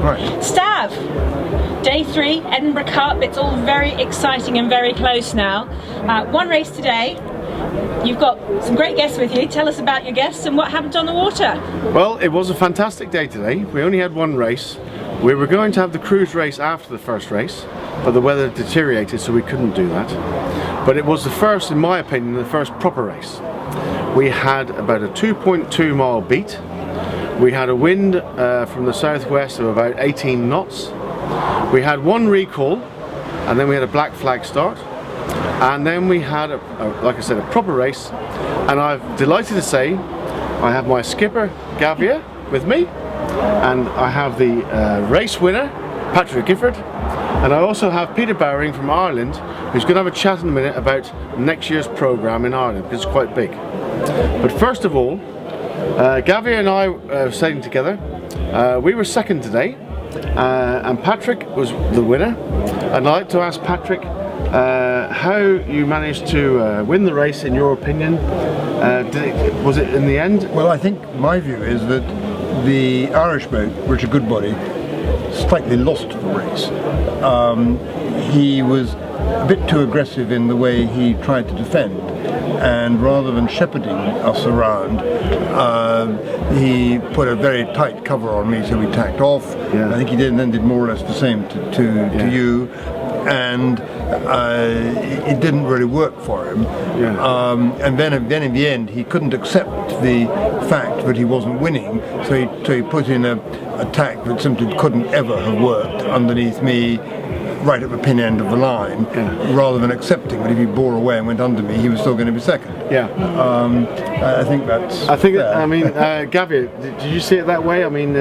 Right. Stav, day 3, Edinburgh Cup. It's all very exciting and very close now. One race today. You've got some great guests with you. Tell us about your guests and what happened on the water. Well, it was a fantastic day today. We only had one race. We were going to have the cruise race after the first race, but the weather deteriorated, so we couldn't do that. But it was the first, in my opinion, the first proper race. We had about a 2.2 mile beat. We had a wind from the southwest of about 18 knots. We had one recall, and then we had a black flag start. And then we had, like I said, a proper race. And I'm delighted to say I have my skipper, Gavia, with me. And I have the race winner, Patrick Gifford. And I also have Peter Bowring from Ireland, who's going to have a chat in a minute about next year's programme in Ireland, because it's quite big. But first of all, Gavia and I were sailing together. We were second today, and Patrick was the winner. I'd like to ask Patrick how you managed to win the race, in your opinion. Was it in the end? Well, I think my view is that the Irish boat, Richard Goodbody, slightly lost the race. He was a bit too aggressive in the way he tried to defend, and rather than shepherding us around, he put a very tight cover on me, so we tacked off. Yeah. I think he did, and then did more or less the same to you, and it didn't really work for him. Yeah. And then in the end, he couldn't accept the fact that he wasn't winning, so he put in a tack that simply couldn't ever have worked underneath me, right at the pin end of the line, rather than accepting that if he bore away and went under me, he was still going to be second. Yeah. I think that's. I think. I mean, Gavia, did you see it that way? I mean,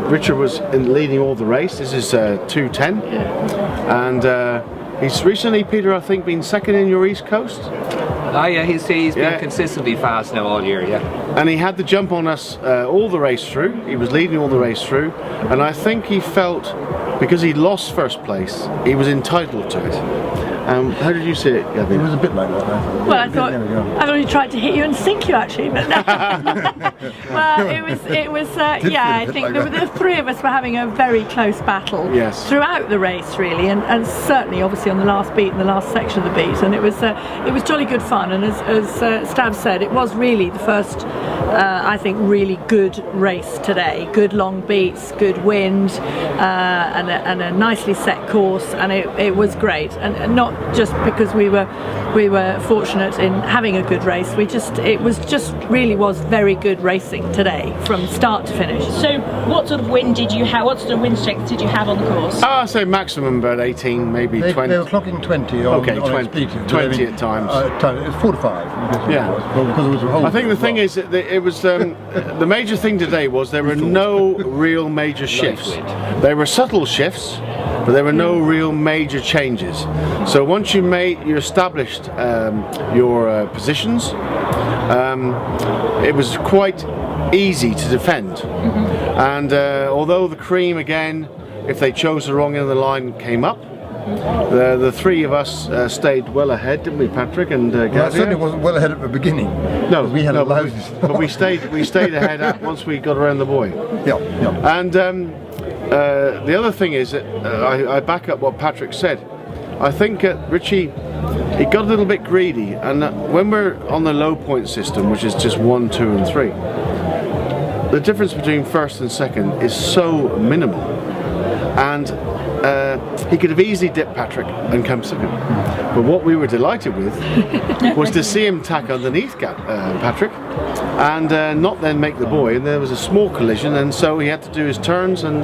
Richard was leading all the race. This is 2:10, and he's recently, Peter, I think, been second in your East Coast. Oh yeah, he's been consistently fast now all year, yeah. And he had the jump on us all the race through. He was leading all the race through, and I think he felt, because he lost first place, he was entitled to it. How did you see it, Gavin? It was a bit like that. Well, I thought he tried to hit you and sink you, actually, but no. Well, it was. Yeah, I think the three of us were having a very close battle throughout the race, really, and certainly, obviously, on the last beat, in the last section of the beat, and it was jolly good fun. And as Stav said, it was really the first, I think, really good race today. Good long beats, good wind, and a nicely set course, and it was great, and not just because we were fortunate in having a good race. It was very good racing today from start to finish. So what sort of wind did you have? What sort of wind strength did you have on the course? I'd say maximum about 18, maybe 20. They were clocking 20 on, okay, on 20 at times. It was 4 to 5. Yeah. Because it was a whole. I think the thing is that it was the major thing today was there were no real major shifts. There were subtle shifts, but there were no real major changes. So once you established your positions, it was quite easy to defend. And although the cream, again, if they chose the wrong end of the line, came up, the three of us stayed well ahead, didn't we, Patrick and Gavia? Well, I certainly wasn't well ahead at the beginning. No, we had but we stayed ahead once we got around the buoy. Yeah. And the other thing is that I back up what Patrick said. I think Richie, he got a little bit greedy, and when we're on the low point system, which is just 1, 2 and 3, the difference between first and second is so minimal, and he could have easily dipped Patrick and come second. But what we were delighted with was to see him tack underneath Patrick and not then make the buoy, and there was a small collision, and so he had to do his turns, and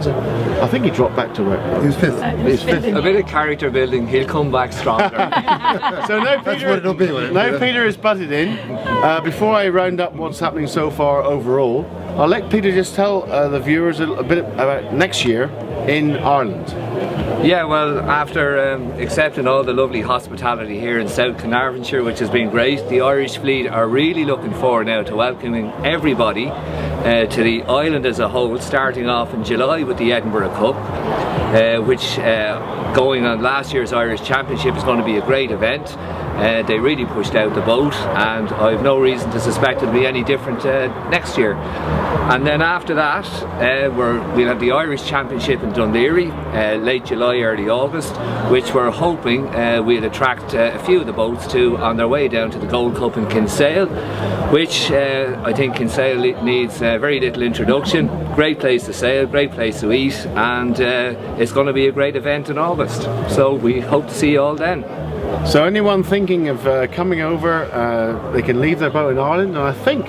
I think he dropped back to where he was fifth. A bit of character building, he'll come back stronger. So now Peter is butted in. Before I round up what's happening so far overall, I'll let Peter just tell the viewers a bit about next year in Ireland. Yeah, well, after accepting all the lovely hospitality here in South Carnarvonshire, which has been great, the Irish fleet are really looking forward now to welcoming everybody to the island as a whole, starting off in July with the Edinburgh Cup, which going on last year's Irish Championship is going to be a great event. They really pushed out the boat, and I've no reason to suspect it'll be any different next year. And then after that, we'll have the Irish Championship in Dunleary, late July, early August, which we're hoping we'll attract a few of the boats to on their way down to the Gold Cup in Kinsale, which I think Kinsale needs very little introduction. Great place to sail, great place to eat, and it's going to be a great event in August. So we hope to see you all then. So anyone thinking of coming over, they can leave their boat in Ireland, and I think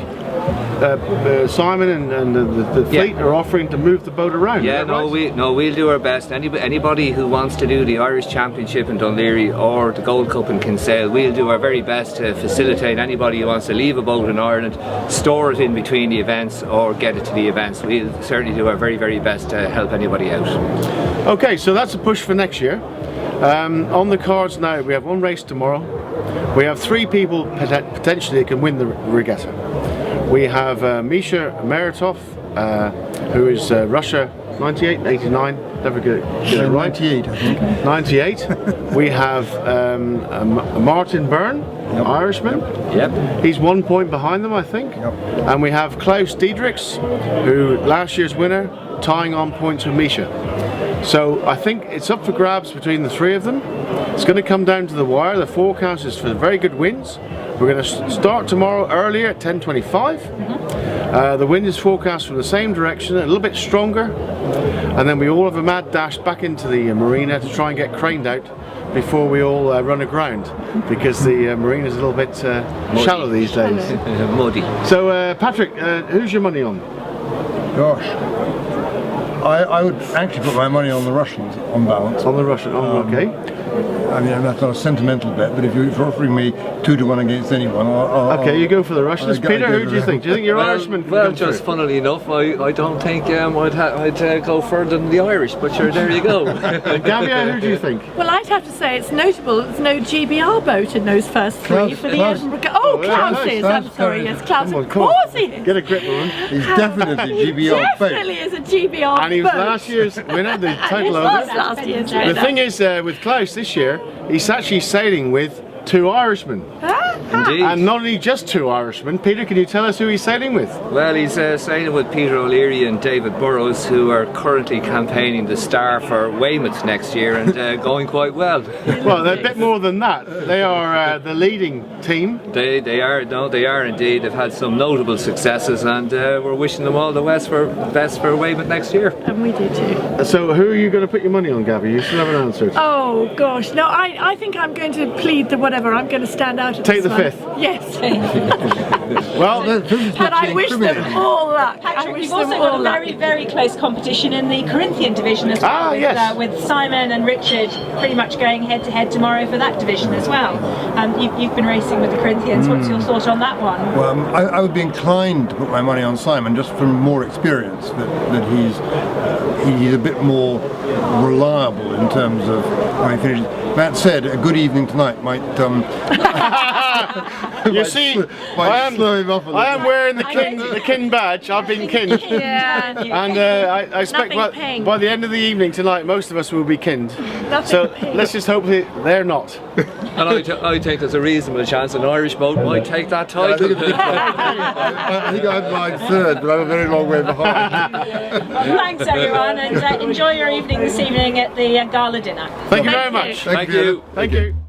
Simon and the fleet are offering to move the boat around. Yeah, we'll do our best. Anybody who wants to do the Irish Championship in Dunleary or the Gold Cup in Kinsale, we'll do our very best to facilitate anybody who wants to leave a boat in Ireland, store it in between the events, or get it to the events. We'll certainly do our very, very best to help anybody out. Okay, so that's a push for next year. On the cards now, we have one race tomorrow. We have 3 people potentially that can win the regatta. We have Misha Meritov, who is Russia 98, 89, never get it right. 98, I think. 98. We have Martin Byrne, Irishman. Yep. He's 1 point behind them, I think. Yep. And we have Klaus Diedrichs, who last year's winner, tying on points with Misha. So I think it's up for grabs between the 3 of them. It's going to come down to the wire. The forecast is for very good winds. We're going to start tomorrow earlier at 10:25. The wind is forecast from the same direction, a little bit stronger, and then we all have a mad dash back into the marina to try and get craned out before we all run aground, because the marina is a little bit shallow these days. Muddy. So Patrick, who's your money on? Gosh. I would actually put my money on the Russians on balance. On the Russian, okay. I mean, that's not a sentimental bet, but if you're offering me 2-1 against anyone, okay, you go for the Russians. Peter, who do you think? Do you think your Irishman can Well, come just through? funnily enough, I don't think I'd go further than the Irish, but sure, there you go. Gavia, who do you think? Well, I'd have to say it's notable there's no GBR boat in those first 3 for the Klaus. Edinburgh Cup. Oh, Klaus is. Klaus, I'm sorry, yes, Klaus. Come on, Of come on. course he is. Get a grip, woman. He's definitely GBR Definitely is a GBR And he was boat. last year's winner, the title It was owner. last year's The winner. thing is, with Klaus this year, he's actually sailing with 2 Irishmen. Indeed. And not only just 2 Irishmen. Peter, can you tell us who he's sailing with? Well, he's sailing with Peter O'Leary and David Burrows, who are currently campaigning the Star for Weymouth next year, and going quite well. Well, they're a bit more than that. They are the leading team. They are indeed. They've had some notable successes, and we're wishing them all the best for Weymouth next year. And we do too. So who are you going to put your money on, Gabby? You still haven't answered. Oh gosh, no, I think I'm going to plead the whatever. I'm going to stand out at Take this the one. 5th. Yes. Well, And I wish them all luck. I Patrick, wish you've them also all got a luck. very, very close competition in the Corinthian division as well, Ah, yes. with Simon and Richard pretty much going head to head tomorrow for that division as well. You've been racing with the Corinthians. What's your thought on that one? Well, I would be inclined to put my money on Simon just from more experience, that he's a bit more reliable in terms of how he finishes. That said, a good evening tonight might you see, slow him up a little. I am wearing the kin badge. I've been kinned. Yeah. And I expect Nothing pink. by the end of the evening tonight, most of us will be kinned. Nothing So pink. let's just hope that they're not. And I think there's a reasonable chance an Irish boat might take that I title. think I'm like 3rd, but I'm a very long way behind. Well, thanks everyone, and enjoy your evening this evening at the gala dinner. Thank you very much. Thank you. Thank you.